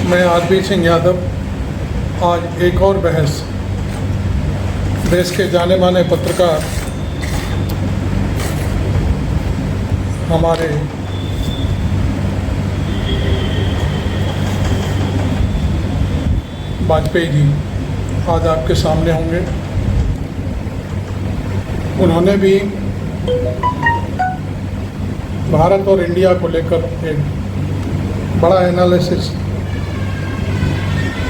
मैं आरबी सिंह यादव आज एक और बहस देश के जाने माने पत्रकार हमारे वाजपेयी जी आज आपके सामने होंगे। उन्होंने भी भारत और इंडिया को लेकर एक बड़ा एनालिसिस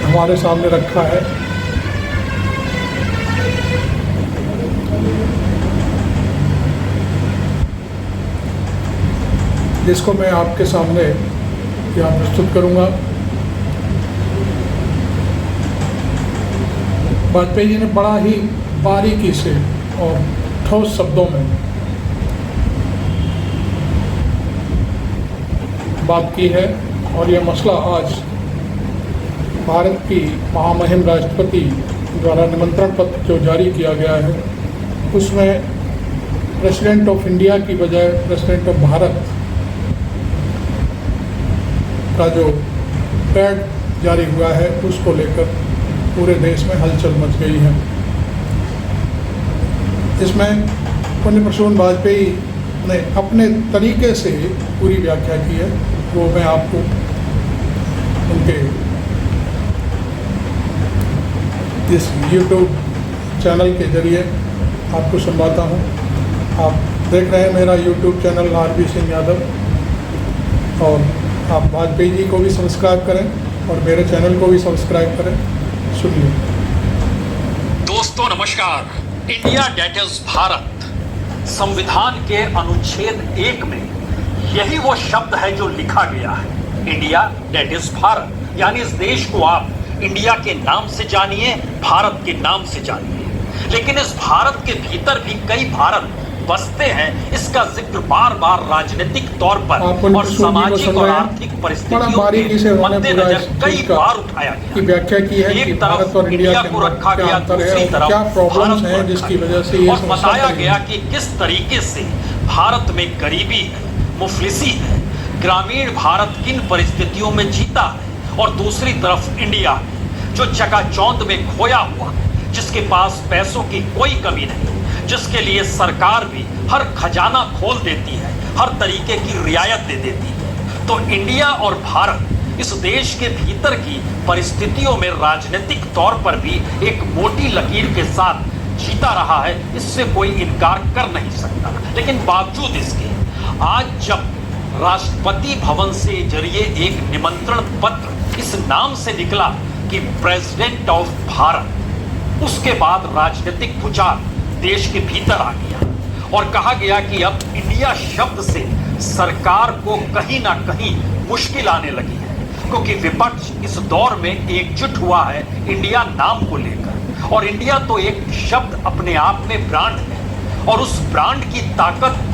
हमारे सामने रखा है। जिसको मैं आपके सामने यहाँ प्रस्तुत करूँगा। वाजपेयी जी ने बड़ा ही बारीकी से और ठोस शब्दों में बात की है और यह मसला आज भारत की महामहिम राष्ट्रपति द्वारा निमंत्रण पत्र जो जारी किया गया है उसमें प्रेसिडेंट ऑफ इंडिया की बजाय प्रेसिडेंट ऑफ भारत का जो पैड जारी हुआ है उसको लेकर पूरे देश में हलचल मच गई है। इसमें पुण्य प्रसून वाजपेयी ने अपने तरीके से पूरी व्याख्या की है, वो मैं आपको उनके इस YouTube चैनल के जरिए आपको सुनवाता हूँ। आप देख रहे हैं मेरा YouTube channel RB Singh Yadav, और आप वाजपेयी जी को भी सब्सक्राइब करें और मेरे चैनल को भी सब्सक्राइब करें। सुनिए। दोस्तों नमस्कार। इंडिया डेट इज भारत, संविधान के अनुच्छेद 1 में यही वो शब्द है जो लिखा गया है, इंडिया डेट इज भारत। यानी इस देश को आप इंडिया के नाम से जानिए, भारत के नाम से जानिए। लेकिन इस भारत के भीतर भी कई भारत बसते हैं। इसका जिक्र बार बार राजनीतिक तौर पर और सामाजिक और आर्थिक परिस्थितियों के मद्देनजर कई बार उठाया गया। व्याख्या की है कि भारत और इंडिया को रखा गया, दूसरी तरफ क्या प्रॉब्लम्स हैं जिसकी वजह से ये और बताया गया कि किस तरीके से भारत में गरीबी है, मुफलिसी है, ग्रामीण भारत किन परिस्थितियों में जीता है, और दूसरी तरफ इंडिया जो चकाचौंध में खोया हुआ, जिसके पास पैसों की कोई कमी नहीं, जिसके लिए सरकार भी हर खजाना खोल देती है, हर तरीके की रियायत दे देती है। तो इंडिया और भारत इस देश के भीतर की परिस्थितियों में राजनीतिक तौर पर भी एक मोटी लकीर के साथ जीता रहा है, इससे कोई इनकार कर नहीं सकता। लेकिन बावजूद इसके आज जब राष्ट्रपति भवन से जरिए एक निमंत्रण पत्र इस नाम से निकला कि प्रेसिडेंट ऑफ भारत, उसके बाद राजनीतिक भूचाल देश के भीतर आ गया और कहा गया कि अब इंडिया शब्द से सरकार को कहीं ना कहीं मुश्किल आने लगी है, क्योंकि विपक्ष इस दौर में एकजुट हुआ है इंडिया नाम को लेकर। और इंडिया तो एक शब्द अपने आप में ब्रांड है, और उस ब्रांड की ताकत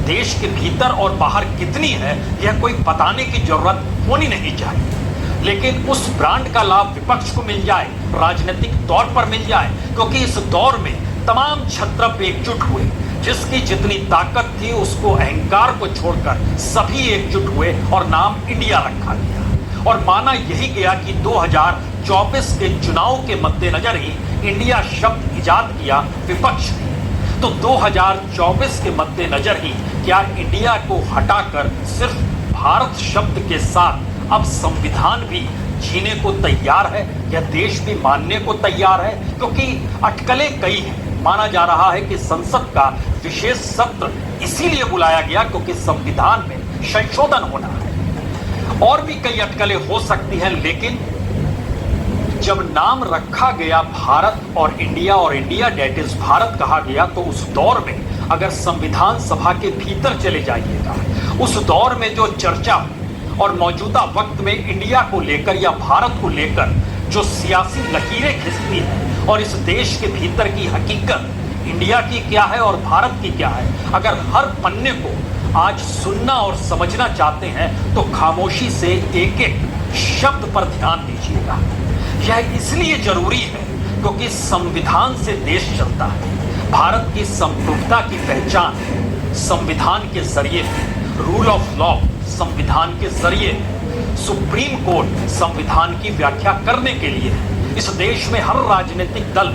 देश के भीतर और बाहर कितनी है यह कोई बताने की जरूरत होनी नहीं चाहिए। लेकिन उस ब्रांड का लाभ विपक्ष को मिल जाए, राजनीतिक तौर पर मिल जाए, क्योंकि इस दौर में तमाम क्षत्रप एकजुट हुए, जिसकी जितनी ताकत थी उसको अहंकार को छोड़कर सभी एकजुट हुए और नाम इंडिया रखा गया। और माना यही गया कि 2024 के चुनाव के मद्देनजर ही इंडिया शब्द इजाद किया विपक्ष ने। तो 2024 के मद्देनजर ही क्या इंडिया को हटाकर सिर्फ भारत शब्द के साथ अब संविधान भी जीने को तैयार है, या देश भी मानने को तैयार है? क्योंकि अटकलें कई हैं। माना जा रहा है कि संसद का विशेष सत्र इसीलिए बुलाया गया क्योंकि संविधान में संशोधन होना है, और भी कई अटकलें हो सकती हैं। लेकिन जब नाम रखा गया भारत और इंडिया डेट इज भारत कहा गया, तो उस दौर में अगर संविधान सभा के भीतर चले जाइएगा, उस दौर में जो चर्चा और मौजूदा वक्त में इंडिया को लेकर या भारत को लेकर जो सियासी लकीरें खिंचती है, और इस देश के भीतर की हकीकत इंडिया की क्या है और भारत की क्या है, अगर हर पन्ने को आज सुनना और समझना चाहते हैं तो खामोशी से एक एक शब्द पर ध्यान दीजिएगा। यह इसलिए जरूरी है क्योंकि संविधान से देश चलता है। भारत की संप्रभुता की पहचान संविधान के जरिए, रूल ऑफ लॉ संविधान के जरिए, सुप्रीम कोर्ट संविधान की व्याख्या करने के लिए है। इस देश में हर राजनीतिक दल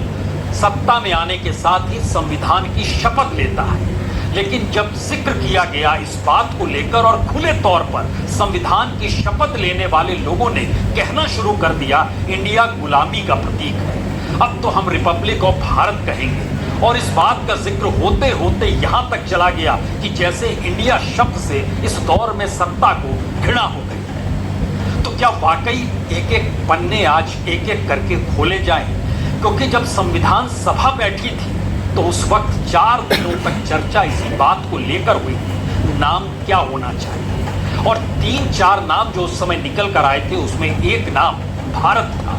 सत्ता में आने के साथ ही संविधान की शपथ लेता है, लेकिन जब जिक्र किया गया इस बात को लेकर और खुले तौर पर संविधान की शपथ लेने वाले लोगों ने कहना शुरू कर दिया इंडिया गुलामी का प्रतीक है, अब तो हम रिपब्लिक ऑफ भारत कहेंगे। और इस बात का जिक्र होते होते यहां तक चला गया कि जैसे इंडिया शब्द से इस दौर में सत्ता को घृणा हो गई है। तो क्या वाकई एक एक पन्ने आज एक एक करके खोले जाएं? क्योंकि जब संविधान सभा बैठी थी तो उस वक्त 4 दिनों तक चर्चा इसी बात को लेकर हुई थी, नाम क्या होना चाहिए। और 3-4 नाम जो उस समय निकल कर आए थे, उसमें एक नाम भारत था,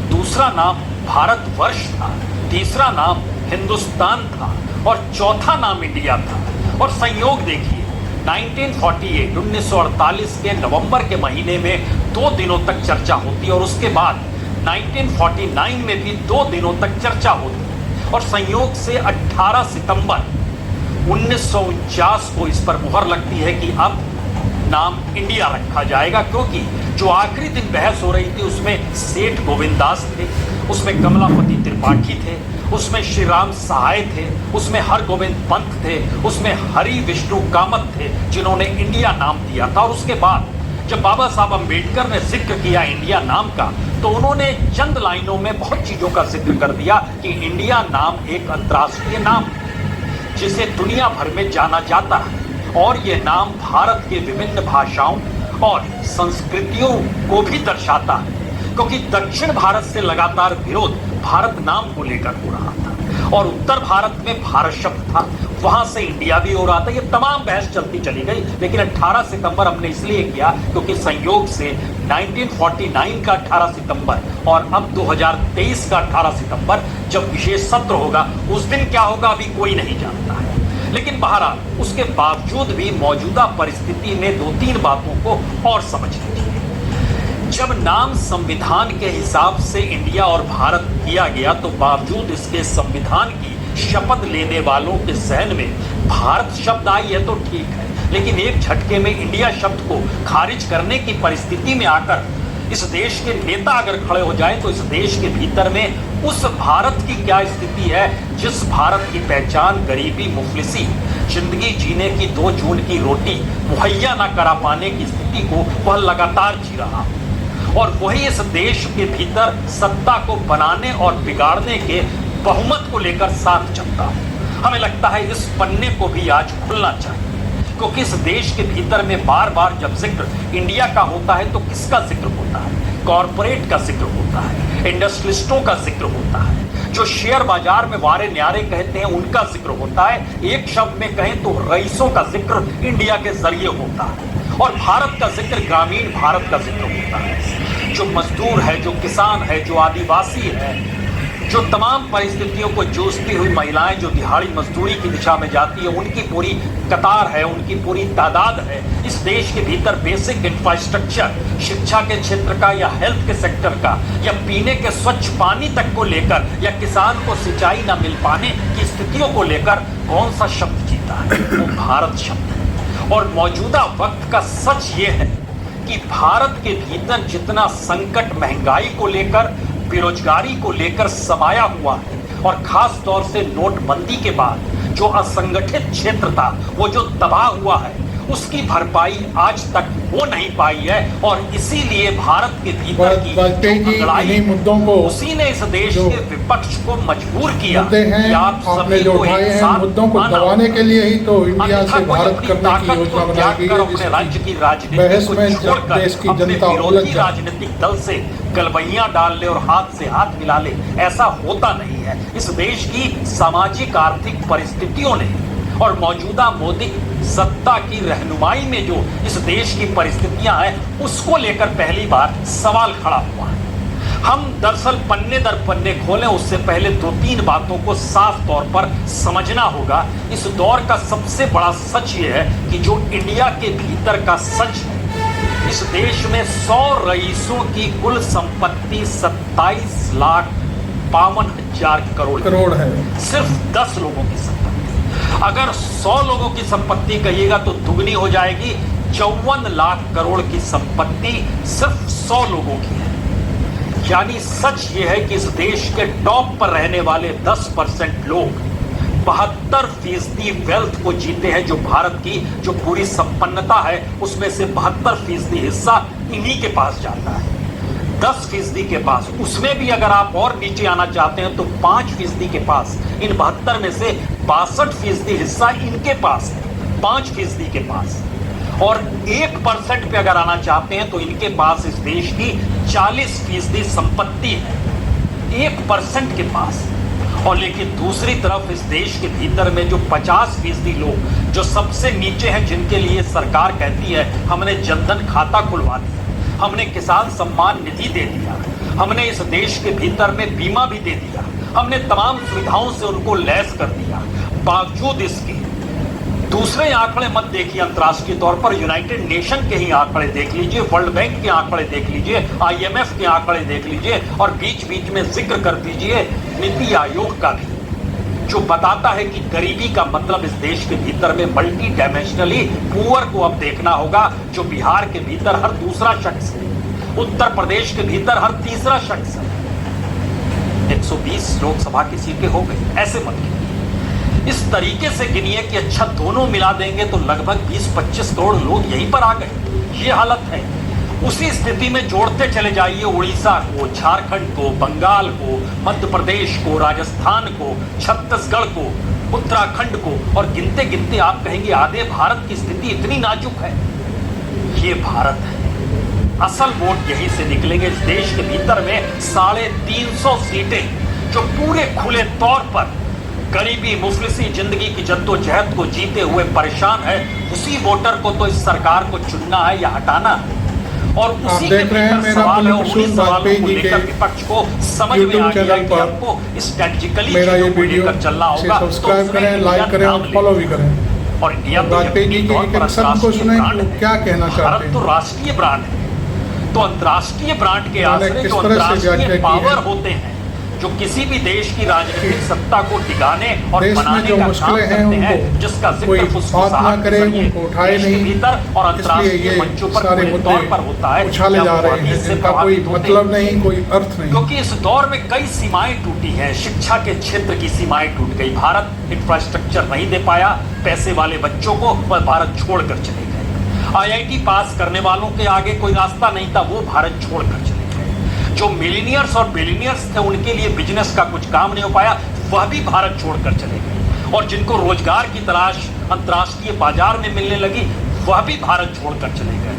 दूसरा नाम भारतवर्ष था, तीसरा नाम हिंदुस्तान था और चौथा नाम इंडिया था। और संयोग देखिए, 1948 के नवंबर के महीने में 2 दिनों तक चर्चा होती है और उसके बाद 1949 में भी 2 दिनों तक चर्चा होती है। और संयोग से 18 सितंबर 1949 को इस पर मुहर लगती है कि अब नाम इंडिया रखा जाएगा, क्योंकि जो आखिरी दिन बहस हो रही थी उसमें सेठ गोविंदास थे, उसमें कमलापति त्रिपाठी थे, उसमें श्री राम सहाय थे, उसमें हरगोविंद पंत थे, उसमें हरि विष्णु कामत थे, जिन्होंने इंडिया नाम दिया था। और उसके बाद जब बाबा साहब अम्बेडकर ने जिक्र किया इंडिया नाम का, तो उन्होंने चंद लाइनों में बहुत चीजों का जिक्र कर दिया कि इंडिया नाम एक अंतर्राष्ट्रीय नाम है जिसे दुनिया भर में जाना जाता है, और यह नाम भारत के विभिन्न भाषाओं और संस्कृतियों को भी दर्शाता है, क्योंकि दक्षिण भारत से लगातार विरोध भारत नाम को लेकर हो रहा था और उत्तर भारत में भारत शब्द था, वहां से इंडिया भी हो रहा था। ये तमाम बहस चलती चली गई, लेकिन 18 सितंबर हमने इसलिए किया क्योंकि संयोग से 1949 का 18 सितंबर और अब 2023 का 18 सितंबर जब विशेष सत्र होगा, उस दिन क्या होगा अभी कोई नहीं जानता है। लेकिन बहरहाल उसके बावजूद भी मौजूदा परिस्थिति में 2-3 बातों को और समझ लीजिए। जब नाम संविधान के हिसाब से इंडिया और भारत किया गया, तो बावजूद इसके संविधान की शपथ लेने वालों के सहन में भारत शब्द आई है तो ठीक है, लेकिन एक झटके में इंडिया शब्द को खारिज करने की परिस्थिति में आकर इस देश के नेता अगर खड़े हो जाए तो इस देश के भीतर में उस भारत की क्या स्थिति है जिस भारत की पहचान गरीबी, मुफलिसी, जिंदगी जीने की 2 जून की रोटी मुहैया ना करा पाने की स्थिति को वह लगातार जी रहा, और वही इस देश के भीतर सत्ता को बनाने और बिगाड़ने के बहुमत को लेकर साथ चलता है। हमें लगता है इस पन्ने को भी आज खुलना चाहिए, क्योंकि इस देश के भीतर में बार बार जब जिक्र इंडिया का होता है तो किसका जिक्र होता है? कॉरपोरेट का जिक्र होता है, इंडस्ट्रियलिस्टों का जिक्र होता है, जो शेयर बाजार में वारे न्यारे कहते हैं उनका जिक्र होता है। एक शब्द में कहें तो रईसों का जिक्र इंडिया के जरिए होता है, और भारत का जिक्र ग्रामीण भारत का जिक्र होता है। जो मजदूर है, जो किसान है, जो आदिवासी है, जो तमाम परिस्थितियों को जूझती हुई महिलाएं जो दिहाड़ी मजदूरी की दिशा में जाती है, उनकी पूरी कतार है, उनकी पूरी तादाद है। इस देश के भीतर बेसिक इंफ्रास्ट्रक्चर, शिक्षा के क्षेत्र का या हेल्थ के सेक्टर का या पीने के स्वच्छ पानी तक को लेकर या किसान को सिंचाई न मिल पाने की स्थितियों को लेकर कौन सा शब्द जीता है? वो भारत शब्द है। और मौजूदा वक्त का सच ये है कि भारत के भीतर जितना संकट महंगाई को लेकर, बेरोजगारी को लेकर समाया हुआ है, और खास तौर से नोटबंदी के बाद जो असंगठित क्षेत्र था वो जो तबाह हुआ है, उसकी भरपाई आज तक हो नहीं पाई है। और इसीलिए भारत के भीतर की जो लड़ाई, मुद्दों को उसी ने इस देश के विपक्ष को मजबूर किया कि आप सभी जो उठाए हैं मुद्दों को दबाने के लिए ही तो इंडिया से भारत करने की योजना बनाई गई है, अपने राज्य की राजनीति को छोड़कर देश की अपने जनता विरोधी राजनीतिक दल से गलबैयां डाल ले और हाथ से हाथ मिला ले, ऐसा होता नहीं है। इस देश की सामाजिक आर्थिक परिस्थितियों ने और मौजूदा मोदी सत्ता की रहनुमाई में जो इस देश की परिस्थितियां हैं, उसको लेकर पहली बार सवाल खड़ा हुआ है। हम दरअसल पन्ने दर पन्ने खोलें उससे पहले 2-3 बातों को साफ तौर पर समझना होगा। इस दौर का सबसे बड़ा सच ये है कि जो इंडिया के भीतर का सच है, इस देश में 100 रईसों की कुल संपत्ति 27,52,000 करोड़ है। सिर्फ 10 लोगों की संपत्ति। अगर 100 लोगों की संपत्ति कहिएगा तो दुगनी हो जाएगी, 54 लाख करोड़ की संपत्ति सिर्फ 100 लोगों की है। यानी सच यह है कि इस देश के टॉप पर रहने वाले 10% लोग 72% वेल्थ को जीते हैं। जो भारत की जो पूरी संपन्नता है उसमें से 72% हिस्सा इन्हीं के पास जाता है। 10% के पास, उसमें भी अगर आप और नीचे आना चाहते हैं तो 5% के पास, इन 72 में से 62% हिस्सा इनके पास है, 5% के पास। और 1% पे अगर आना चाहते हैं तो इनके पास इस देश की 40% संपत्ति है, 1% के पास। और लेकिन दूसरी तरफ इस देश के भीतर में जो 50% लोग जो सबसे नीचे हैं, जिनके लिए सरकार कहती है हमने जनधन खाता खुलवा दिया, हमने किसान सम्मान निधि दे दिया, हमने इस देश के भीतर में बीमा भी दे दिया, हमने तमाम सुविधाओं से उनको लैस कर दिया, बावजूद इसके दूसरे आंकड़े मत देखिए। अंतर्राष्ट्रीय तौर पर यूनाइटेड नेशन के ही आंकड़े देख लीजिए, वर्ल्ड बैंक के आंकड़े देख लीजिए, IMF के आंकड़े देख लीजिए, और बीच बीच में जिक्र कर दीजिए नीति आयोग का भी, जो बताता है कि गरीबी का मतलब इस देश के भीतर में मल्टी डायमेंशनली पुअर को अब देखना होगा, जो बिहार के भीतर हर दूसरा शख्स है, उत्तर प्रदेश के भीतर हर तीसरा शख्स है। 120 लोकसभा की सीटें हो गई, ऐसे मत गिनिए। इस तरीके से गिनिए कि अच्छा दोनों मिला देंगे तो लगभग 20-25 करोड़ लोग यहीं पर आ गए। ये हालत है। उसी स्थिति में जोड़ते चले जाइए उड़ीसा को, झारखंड को, बंगाल को, मध्य प्रदेश को, राजस्थान को, छत्तीसगढ़ को, उत्तराखंड को, और गिनते गिनते आप कहेंगे आधे भारत की स्थिति इतनी नाजुक है। ये भारत है। असल वोट यहीं से निकलेंगे। इस देश के भीतर में 350 सीटें जो पूरे खुले तौर पर गरीबी मुफलिसी जिंदगी की जद्दोजहद को जीते हुए परेशान है, उसी वोटर को तो इस सरकार को चुनना है या हटाना है। और उसी के भीतर सवाल है, उन्हीं सवालों को लेकर विपक्ष को समझ में आ गया कि आपको स्ट्रेटेजिकली चीजों को लेकर चलना होगा। तो सब्सक्राइब करें, लाइक करें और फॉलो भी करें। और इंडिया वाजपेयी जी के सबको सुने क्या कहना चाहते हैं। भारत तो राष्ट्रीय ब्रांड है, तो अंतर्राष्ट्रीय ब्रांड के आश्रय जो अंतर्राष्ट्रीय पावर होते हैं, जो किसी भी देश की राजनीतिक सत्ता को टिकाने और बनाने का काम करते हैं, जिसका जिक्र फुसफुसाहट के जरिए देश के भीतर और अंतर्राष्ट्रीय मंचों पर पूरे तौर पर होता है, उछाले जा रहे हैं, जिसका कोई मतलब नहीं, कोई अर्थ नहीं। क्योंकि इस दौर में कई सीमाएं टूटी हैं। शिक्षा के क्षेत्र की सीमाएं टूट गई। भारत इंफ्रास्ट्रक्चर नहीं दे पाया पैसे वाले बच्चों को, वह भारत छोड़कर चले गए। IIT पास करने वालों के आगे कोई रास्ता नहीं था, वो भारत छोड़कर चले गए। जो मिलीनियर्स और बिलीनियर्स थे, उनके लिए बिजनेस का कुछ काम नहीं हो पाया, वह भी भारत छोड़कर चले गए। और जिनको रोजगार की तलाश अंतर्राष्ट्रीय बाजार में मिलने लगी, वह भी भारत छोड़कर चले गए।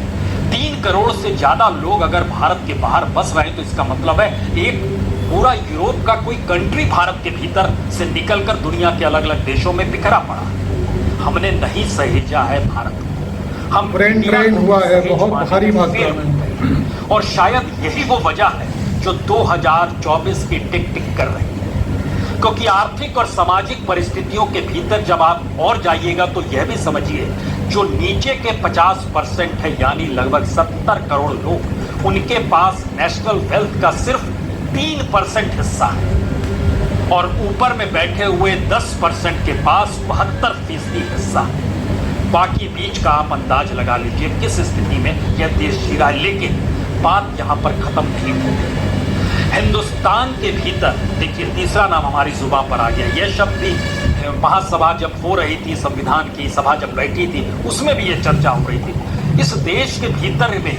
3 करोड़ से ज्यादा लोग अगर भारत के बाहर बस रहे, तो इसका मतलब है एक पूरा यूरोप का कोई कंट्री भारत के भीतर से निकलकर दुनिया के अलग अलग देशों में बिखरा पड़ा। हमने नहीं सहेजा है भारत को, हम ट्रेन हुआ है बहुत भारी मात्रा में। और शायद यही वो वजह है जो 2024 की टिक टिक कर रही है। क्योंकि आर्थिक और सामाजिक परिस्थितियों के भीतर जब आप और जाइएगा तो यह भी समझिए, जो नीचे के 50% है, यानी लगभग 70 करोड़ लोग, उनके पास नेशनल वेल्थ का सिर्फ 3% हिस्सा है। और ऊपर में बैठे हुए 10% के पास 72% हिस्सा है। बाकी बीच का आप अंदाज लगा लीजिए किस स्थिति में यह देश जी रहा है। लेकिन बात यहां पर खत्म नहीं होती। हिंदुस्तान के भीतर देखिए, तीसरा नाम हमारी जुबान पर आ गया। यह शब्द भी महासभा जब हो रही थी, संविधान की सभा जब बैठी थी, उसमें भी यह चर्चा हो रही थी। इस देश के भीतर में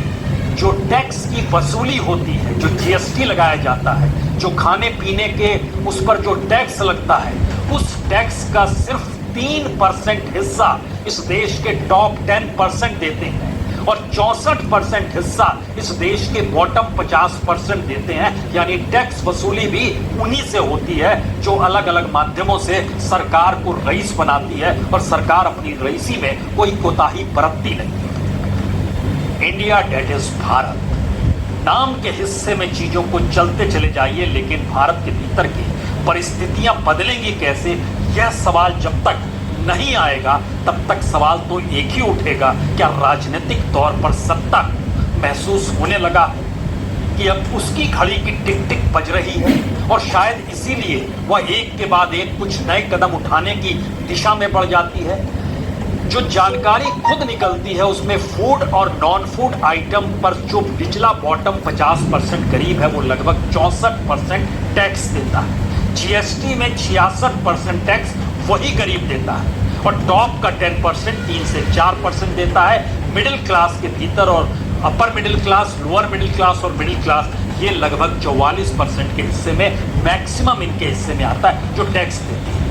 जो टैक्स की वसूली होती है, जो GST लगाया जाता है, जो खाने पीने के उस पर जो टैक्स लगता है, उस टैक्स का सिर्फ 3% हिस्सा इस देश के टॉप 10% देते हैं, और 64% हिस्सा इस देश के बॉटम 50% देते हैं। यानी टैक्स वसूली भी उन्हीं से होती है जो अलग अलग माध्यमों से सरकार को रईस बनाती है, और सरकार अपनी रईसी में कोई कोताही बरतती नहीं। इंडिया डेट इज भारत, नाम के हिस्से में चीजों को चलते चले जाइए, लेकिन भारत के भीतर की परिस्थितियां बदलेंगी कैसे, यह सवाल जब तक नहीं आएगा तब तक सवाल तो एक ही उठेगा, क्या राजनीतिक तौर पर सत्ता महसूस होने लगा कि अब उसकी घड़ी की टिक टिक बज रही है, और शायद इसीलिए वह एक के बाद एक कुछ नए कदम उठाने की दिशा में बढ़ जाती है। जो जानकारी खुद निकलती है उसमें फूड और नॉन फूड आइटम पर जो निचला बॉटम 50% गरीब है वो लगभग 64% टैक्स देता है। जीएसटी में 66% टैक्स वही गरीब देता है और टॉप का 10% 3 से 4% देता है। मिडिल क्लास के भीतर और upper middle class, lower middle class और मिडिल क्लास ये लगभग 44% के हिस्से में, मैक्सिमम इनके हिस्से में आता है जो टैक्स देती है।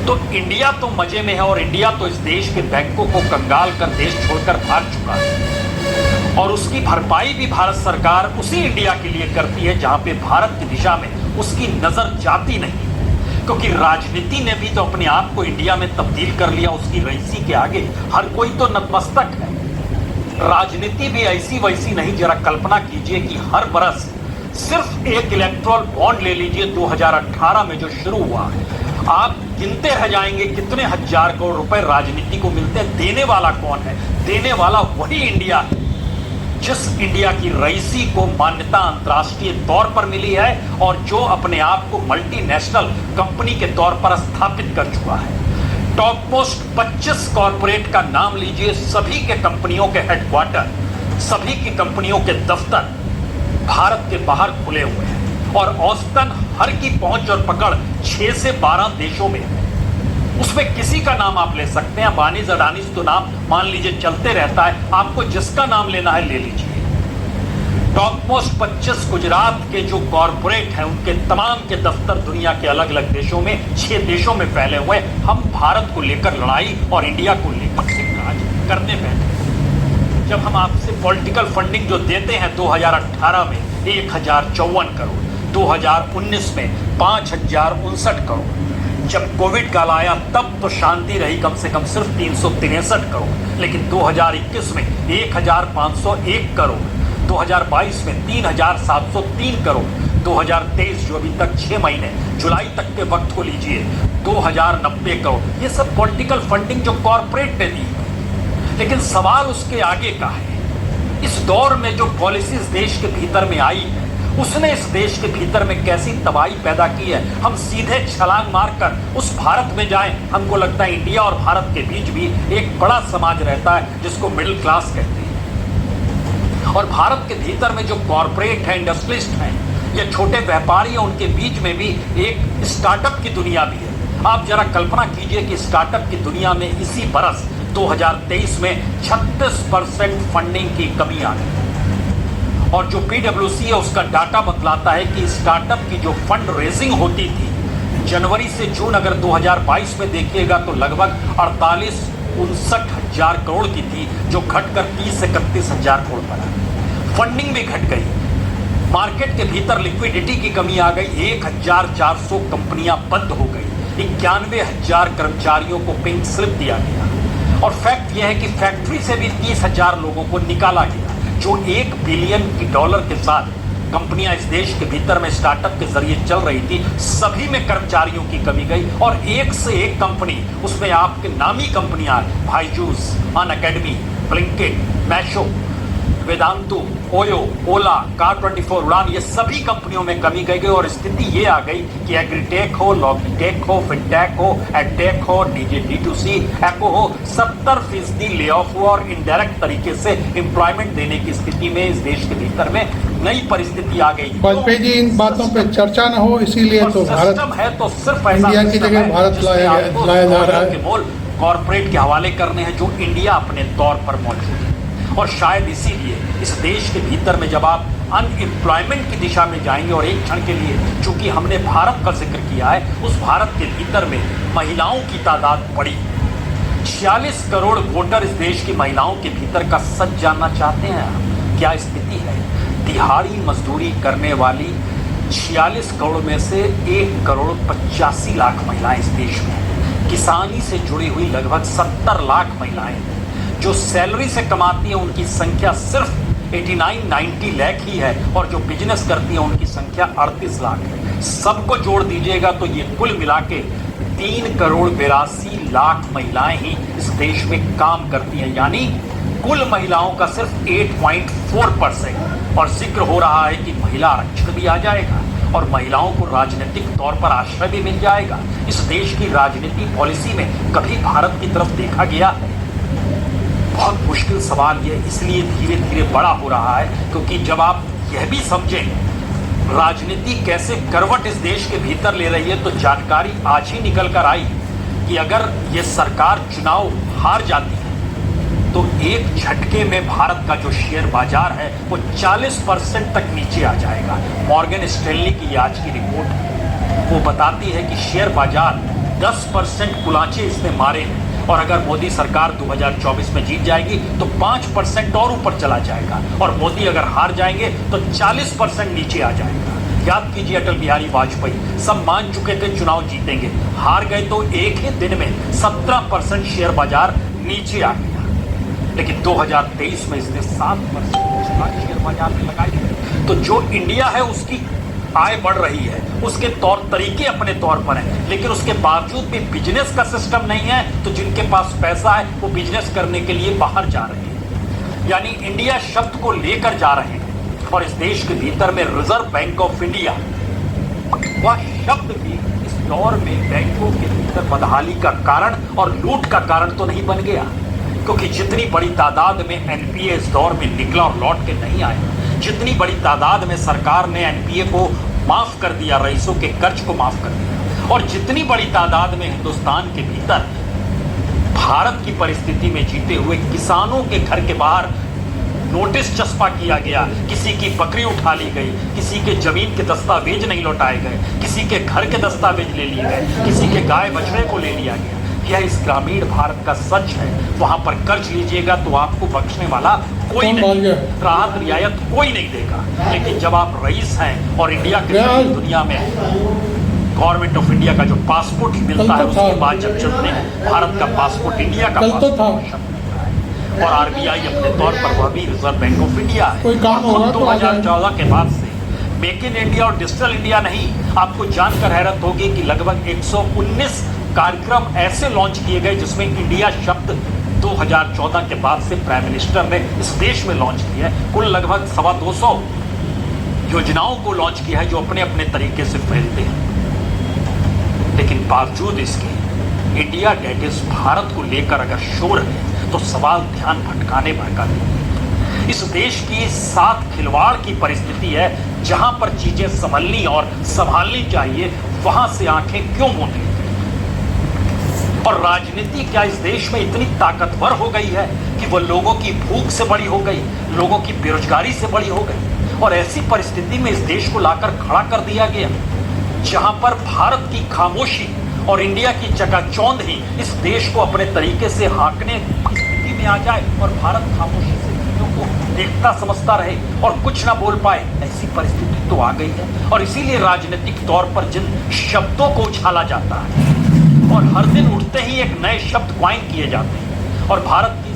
तो इंडिया तो मजे में है और इंडिया तो इस देश के बैंकों को कंगाल कर देश छोड़कर भाग चुका है और उसकी भरपाई भी भारत सरकार उसी इंडिया के लिए करती है जहां पे भारत की दिशा में उसकी नजर जाती नहीं, क्योंकि राजनीति ने भी तो अपने आप को इंडिया में तब्दील कर लिया उसकी रईसी के आगे। हर कोई तो नतमस्तक है। राजनीति भी ऐसी वैसी नहीं। जरा कल्पना कीजिए कि हर बरस सिर्फ एक इलेक्ट्रल बॉन्ड ले लीजिए 2018 में जो शुरू हुआ, आप गिनते रह जाएंगे कितने हजार करोड़ रुपए राजनीति को मिलते हैं। देने वाला कौन है? देने वाला वही इंडिया है जिस इंडिया की रईसी को मान्यता अंतर्राष्ट्रीय तौर पर मिली है और जो अपने आप को मल्टीनेशनल कंपनी के तौर पर स्थापित कर चुका है। टॉप मोस्ट 25 कॉरपोरेट का नाम लीजिए, सभी के कंपनियों के हेडक्वार्टर, सभी की कंपनियों के दफ्तर भारत के बाहर खुले हुए हैं और औसतन हर की पहुंच और पकड़ 6 से 12 देशों में है। उसमें किसी का नाम आप ले सकते हैं। अबानीज अडानीज तो नाम मान लीजिए चलते रहता है, आपको जिसका नाम लेना है ले लीजिए। टॉप मोस्ट 25 गुजरात के जो कॉरपोरेट हैं उनके तमाम के दफ्तर दुनिया के अलग अलग देशों में 6 देशों में फैले हुए। हम भारत को लेकर लड़ाई और इंडिया को लेकर राज करने बैठे। जब हम आपसे पॉलिटिकल फंडिंग जो देते हैं 2018 में 1054 करोड़, 2019 में 5059 करोड़, जब कोविड काल आया तब तो शांति रही कम से कम सिर्फ 363 करोड़, लेकिन 2021 में 1501 करोड़, 2022 में 3703 करोड़, 2023 जो अभी तक 6 महीने जुलाई तक के वक्त को लीजिए 2090 करोड़। ये सब पॉलिटिकल फंडिंग जो कॉरपोरेट ने दी। लेकिन सवाल उसके आगे का है। इस दौर में जो पॉलिसीज देश के भीतर में आई है उसने इस देश के भीतर में कैसी तबाही पैदा की है। हम सीधे छलांग मारकर उस भारत में जाएं, हमको लगता है इंडिया और भारत के बीच भी एक बड़ा समाज रहता है जिसको मिडिल क्लास कहते हैं। और भारत के भीतर में जो कॉरपोरेट है, इंडस्ट्रियलिस्ट हैं या छोटे व्यापारी हैं, उनके बीच में भी एक स्टार्टअप की दुनिया भी है। आप जरा कल्पना कीजिए कि स्टार्टअप की दुनिया में इसी बरस 2023 में 36% फंडिंग की कमी आ गई और जो PwC है उसका डाटा बतलाता है कि स्टार्टअप की जो फंड रेजिंग होती थी जनवरी से जून अगर 2022 में देखिएगा तो लगभग 48-59 हजार करोड़ की थी, जो घटकर 30 से 31 हजार करोड़ पर आ गई। फंडिंग भी घट गई। मार्केट के भीतर लिक्विडिटी की कमी आ गई। 1400 कंपनियां बंद हो गई। 91,000 कर्मचारियों को पिंक स्लिप दिया गया और फैक्ट यह है कि फैक्ट्री से भी 30,000 लोगों को निकाला गया। जो $1 बिलियन के साथ कंपनियां इस देश के भीतर में स्टार्टअप के जरिए चल रही थी, सभी में कर्मचारियों की कमी गई और एक से एक कंपनी, उसमें आपके नामी कंपनियां Byju's, Unacademy, Blinkit, Meesho, Vedantu, OYO, Ola, कार24, उड़ान, ये सभी कंपनियों में कमी गई और स्थिति ये आ गई कि एग्रीटेक हो, लॉगिटेक हो, फिनटेक हो, एडटेक हो, D2C, एको हो, 70% ले ऑफ हुआ और इनडायरेक्ट तरीके से एम्प्लॉयमेंट देने की स्थिति में इस देश के भीतर में नई परिस्थिति आ गई। वाजपेयी जी, इन बातों पे चर्चा न हो इसीलिए तो भारत है तो सिर्फ इंडिया की जगह भारत लाया जा रहा है। कॉर्पोरेट के हवाले करने हैं जो इंडिया अपने तौर पर मौजूद है और शायद इसीलिए इस देश के भीतर में जब आप अनएम्प्लॉयमेंट की दिशा में जाएंगे और एक क्षण के लिए चूंकि हमने भारत का जिक्र किया है, उस भारत के भीतर में महिलाओं की तादाद बढ़ी। 46 करोड़ वोटर इस देश की महिलाओं के भीतर का सच जानना चाहते हैं। क्या स्थिति है? दिहाड़ी मजदूरी करने वाली 46 करोड़ में से 1,85 लाख महिलाएं इस देश में हैं। किसानी से जुड़ी हुई लगभग 70 लाख महिलाएं हैं। जो सैलरी से कमाती हैं उनकी संख्या सिर्फ 89-90 लाख ही है और जो बिजनेस करती हैं उनकी संख्या 38 लाख है। सबको जोड़ दीजिएगा तो ये कुल मिला के 3,82 लाख महिलाएं ही इस देश में काम करती हैं, यानी कुल महिलाओं का सिर्फ 8.4%। और जिक्र हो रहा है कि महिला आरक्षण भी आ जाएगा और महिलाओं को राजनीतिक तौर पर आश्रय भी मिल जाएगा। इस देश की राजनीति पॉलिसी में कभी भारत की तरफ देखा गया है? बहुत मुश्किल सवाल ये इसलिए धीरे धीरे बड़ा हो रहा है क्योंकि जब आप यह भी समझें राजनीति कैसे करवट इस देश के भीतर ले रही है, तो जानकारी आज ही निकल कर आई कि अगर ये सरकार चुनाव हार जाती है तो एक झटके में भारत का जो शेयर बाजार है वो 40% तक नीचे आ जाएगा। मॉर्गन स्टैनली की आज की रिपोर्ट है, वो बताती है कि शेयर बाजार 10% कुलांचे इसने मारे हैं और अगर मोदी सरकार 2024 में जीत जाएगी तो 5% और ऊपर चला जाएगा और मोदी अगर हार जाएंगे तो 40% नीचे आ जाएगा। याद कीजिए अटल बिहारी वाजपेयी सब मान चुके थे चुनाव जीतेंगे, हार गए तो एक ही दिन में 17% शेयर बाजार नीचे आ गया। लेकिन 2023 में इसने 7% शेयर बाजार में लगाई। तो जो इंडिया है उसकी आय बढ़ रही है, उसके तौर तरीके अपने तौर पर हैं, लेकिन उसके बावजूद भी बिजनेस का सिस्टम नहीं है। तो जिनके पास पैसा है वो बिजनेस करने के लिए बाहर जा रहे हैं, यानी इंडिया शब्द को लेकर जा रहे हैं। और इस देश के भीतर में रिजर्व बैंक ऑफ इंडिया वह शब्द भी इस दौर में बैंकों के भीतर बदहाली का कारण और लूट का कारण तो नहीं बन गया, क्योंकि जितनी बड़ी तादाद में एनपीए इस दौर में निकला और लौट के नहीं आया, जितनी बड़ी तादाद में सरकार ने एनपीए को माफ कर दिया, रईसों के कर्ज को माफ कर दिया, और जितनी बड़ी तादाद में हिंदुस्तान के भीतर भारत की परिस्थिति में जीते हुए किसानों के घर के बाहर नोटिस चस्पा किया गया, किसी की बकरी उठा ली गई, किसी के जमीन के दस्तावेज नहीं लौटाए गए, किसी के घर के दस्तावेज ले लिए गए, किसी के गाय बछड़े को ले लिया गया। यह इस ग्रामीण भारत का सच है। वहां पर कर्ज लीजिएगा तो आपको बख्शने वाला कोई नहीं, राहत रियायत कोई नहीं देगा। लेकिन जब आप रईस हैं और इंडिया के दुनिया में गवर्नमेंट ऑफ इंडिया का जो पासपोर्ट मिलता है उसके बाद जब चलते हैं भारत का पासपोर्ट इंडिया का पासपोर्ट, और आरबीआई अपने तौर पर वह भी रिजर्व बैंक ऑफ इंडिया है। 2014 के बाद से मेक इन इंडिया और डिजिटल इंडिया नहीं, आपको जानकर हैरत होगी कि लगभग 119 कार्यक्रम ऐसे लॉन्च किए गए जिसमें इंडिया शब्द 2014 के बाद से प्राइम मिनिस्टर ने इस देश में लॉन्च किया है। कुल लगभग 225 योजनाओं को लॉन्च किया है जो अपने अपने तरीके से फैलते हैं। लेकिन बावजूद इसके इंडिया डेट इज भारत को लेकर अगर शोर है तो सवाल ध्यान भटकाने भड़का देते। इस देश की साथ खिलवाड़ की परिस्थिति है, जहां पर चीजें संभलनी और संभालनी चाहिए वहां से आंखें क्यों मूंद ली? और राजनीति क्या इस देश में इतनी ताकतवर हो गई है कि वो लोगों की भूख से बड़ी हो गई, लोगों की बेरोजगारी से बड़ी हो गई? और ऐसी परिस्थिति में इस देश को लाकर खड़ा कर दिया गया जहां पर भारत की खामोशी और इंडिया की चकाचौंध ही इस देश को अपने तरीके से हाँकने की स्थिति में आ जाए और भारत खामोशी से चीजों को देखता समझता रहे और कुछ ना बोल पाए। ऐसी परिस्थिति तो आ गई है और इसीलिए राजनीतिक तौर पर जिन शब्दों को उछाला जाता है और हर दिन उठते ही एक नए शब्द क्वाइन किए जाते हैं और भारत की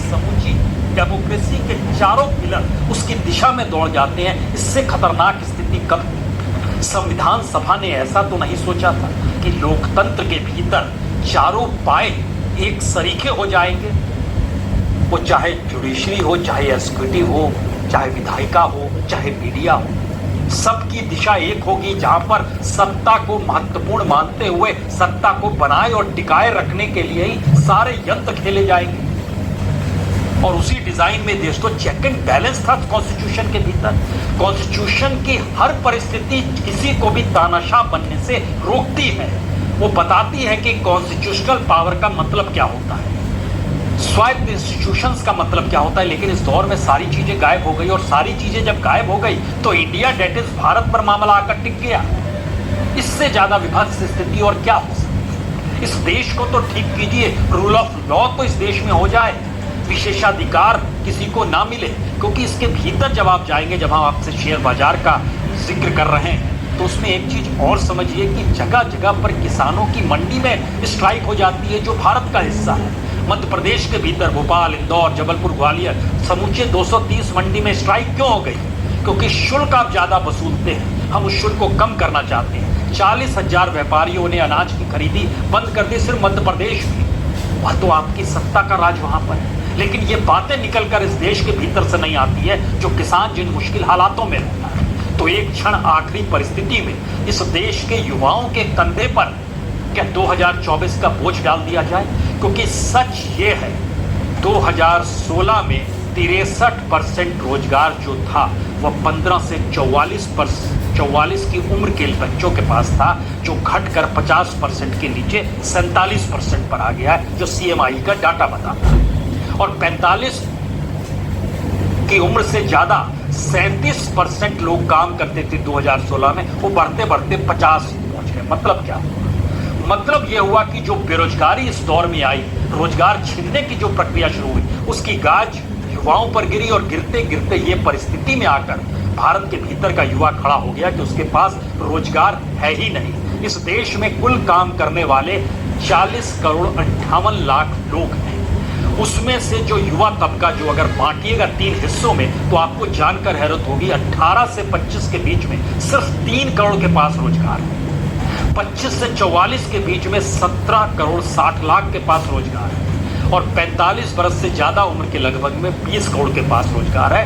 समूची डेमोक्रेसी के चारों पिलर उसकी दिशा में दौड़ जाते हैं। इससे खतरनाक स्थिति कब? संविधान सभा ने ऐसा तो नहीं सोचा था कि लोकतंत्र के भीतर चारों पाए एक सरीखे हो जाएंगे, वो चाहे जुडिशरी हो, चाहे एग्जीक्यूटिव हो, चाहे विधायिका हो, चाहे मीडिया हो, सबकी दिशा एक होगी जहां पर सत्ता को महत्वपूर्ण मानते हुए सत्ता को बनाए और टिकाए रखने के लिए ही सारे यंत्र खेले जाएंगे। और उसी डिजाइन में देश को चेक एंड बैलेंस था कॉन्स्टिट्यूशन के भीतर। कॉन्स्टिट्यूशन की हर परिस्थिति किसी को भी तानाशाह बनने से रोकती है। वो बताती है कि कॉन्स्टिट्यूशनल पावर का मतलब क्या होता है, स्वायत्त इंस्टीट्यूशंस का मतलब क्या होता है। लेकिन इस दौर में सारी चीजें गायब हो गई और सारी चीजें जब गायब हो गई तो इंडिया डेट इज भारत पर मामला आकर टिक गया। इससे ज्यादा विभत्स स्थिति और क्या हो सकती? इस देश को तो ठीक कीजिए, रूल ऑफ लॉ तो इस देश में हो जाए, विशेषाधिकार किसी को ना मिले। क्योंकि इसके भीतर जब आप जाएंगे, जब हम आपसे शेयर बाजार का जिक्र कर रहे हैं, तो उसमें एक चीज और समझिए कि जगह जगह पर किसानों की मंडी में स्ट्राइक हो जाती है जो भारत का हिस्सा है। मध्य प्रदेश के भीतर भोपाल, इंदौर, जबलपुर, ग्वालियर, समूचे 230 मंडी में स्ट्राइक क्यों हो गई? क्योंकि शुल्क आप ज्यादा वसूलते हैं, हम उस शुल्क को कम करना चाहते हैं। 40,000 व्यापारियों ने अनाज की खरीदी बंद कर दी सिर्फ मध्य प्रदेश में। वह तो आपकी सत्ता का राज वहां पर है। लेकिन ये बातें निकलकर इस देश के भीतर से नहीं आती है जो किसान जिन मुश्किल हालातों में रहता है, तो एक क्षण आखिरी परिस्थिति में इस देश के युवाओं के कंधे पर क्या 2024 का बोझ डाल दिया जाए? क्योंकि सच ये है 2016 में 63% रोजगार जो था वह 15 से 44 की उम्र के बच्चों के पास था, जो घटकर 50% के नीचे 47% पर आ गया है, जो CMI का डाटा बताता है। और 45 की उम्र से ज्यादा 37% लोग काम करते थे 2016 में, वो बढ़ते बढ़ते 50 पहुंच गए। मतलब क्या? मतलब यह हुआ कि जो बेरोजगारी इस दौर में आई, रोजगार छीनने की जो प्रक्रिया शुरू हुई, उसकी गाज युवाओं पर गिरी और गिरते गिरते ये परिस्थिति में आकर भारत के भीतर का युवा खड़ा हो गया कि उसके पास रोजगार है ही नहीं। इस देश में कुल काम करने वाले 40 करोड़ 58 लाख लोग हैं। उसमें से जो युवा तबका, जो अगर बांटिएगा 3 हिस्सों में, तो आपको जानकर हैरत होगी 18 से 25 के बीच में सिर्फ 3 करोड़ के पास रोजगार है। 25 से 44 के बीच में 17 करोड़ 60 लाख के पास रोजगार है। और 45 बरस से ज्यादा उम्र के लगभग में 20 करोड़ के पास रोजगार है।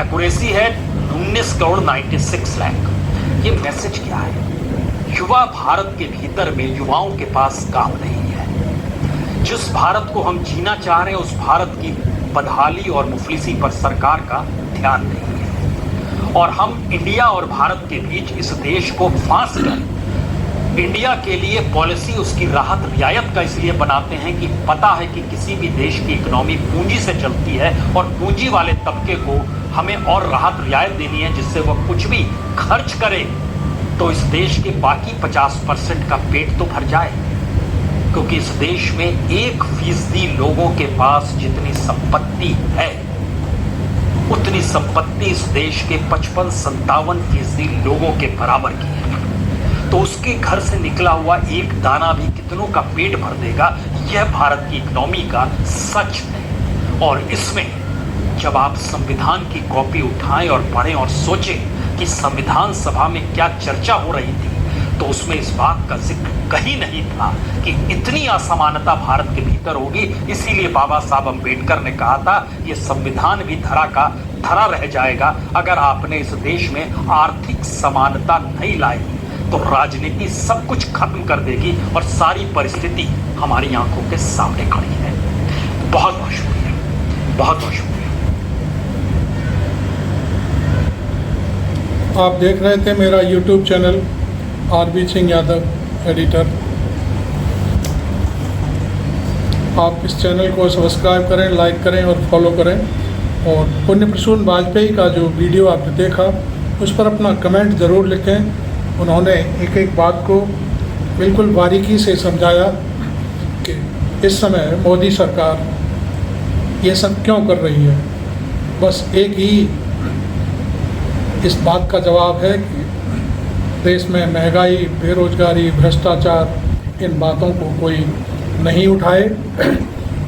एक्यूरेसी है 19 करोड़ 96 लाख। ये मैसेज क्या है? युवा भारत के भीतर में युवाओं के पास काम नहीं है। जिस भारत को हम जीना चाह रहे हैं, उस भारत की बदहाली और मुफलिसी पर सरकार का ध्यान नहीं है। और हम इंडिया और भारत के बीच इस देश को फांस कर इंडिया के लिए पॉलिसी, उसकी राहत रियायत का इसलिए बनाते हैं कि पता है कि किसी भी देश की इकोनॉमी पूंजी से चलती है और पूंजी वाले तबके को हमें और राहत रियायत देनी है, जिससे वह कुछ भी खर्च करे तो इस देश के बाकी 50% का पेट तो भर जाए। क्योंकि इस देश में 1% लोगों के पास जितनी संपत्ति है, उतनी संपत्ति इस देश के 55-57% लोगों के बराबर की है। तो उसके घर से निकला हुआ एक दाना भी कितनों का पेट भर देगा, यह भारत की इकोनॉमी का सच है। और इसमें जब आप संविधान की कॉपी उठाएं और पढ़ें और सोचें कि संविधान सभा में क्या चर्चा हो रही थी, तो उसमें इस बात का जिक्र कहीं नहीं था कि इतनी असमानता भारत के भीतर होगी। इसीलिए बाबा साहब अम्बेडकर ने कहा था, ये संविधान भी धरा का धरा रह जाएगा अगर आपने इस देश में आर्थिक समानता नहीं लाई, तो राजनीति सब कुछ खत्म कर देगी और सारी परिस्थिति हमारी आंखों के सामने खड़ी है। बहुत बहुत शुक्रिया, बहुत बहुत शुक्रिया। आप देख रहे थे मेरा YouTube channel RB Singh Yadav editor. आप इस चैनल को सब्सक्राइब करें, लाइक करें और फॉलो करें। और पुण्य प्रसून वाजपेयी का जो वीडियो आपने देखा, उस पर अपना कमेंट ज़रूर लिखें। उन्होंने एक एक बात को बिल्कुल बारीकी से समझाया कि इस समय मोदी सरकार ये सब क्यों कर रही है। बस एक ही इस बात का जवाब है कि देश में महंगाई, बेरोजगारी, भ्रष्टाचार, इन बातों को कोई नहीं उठाए,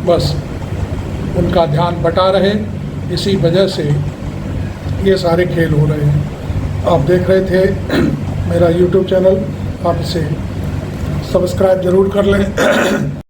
बस उनका ध्यान बटा रहे। इसी वजह से ये सारे खेल हो रहे हैं। आप देख रहे थे मेरा YouTube चैनल, आप इसे सब्सक्राइब ज़रूर कर लें।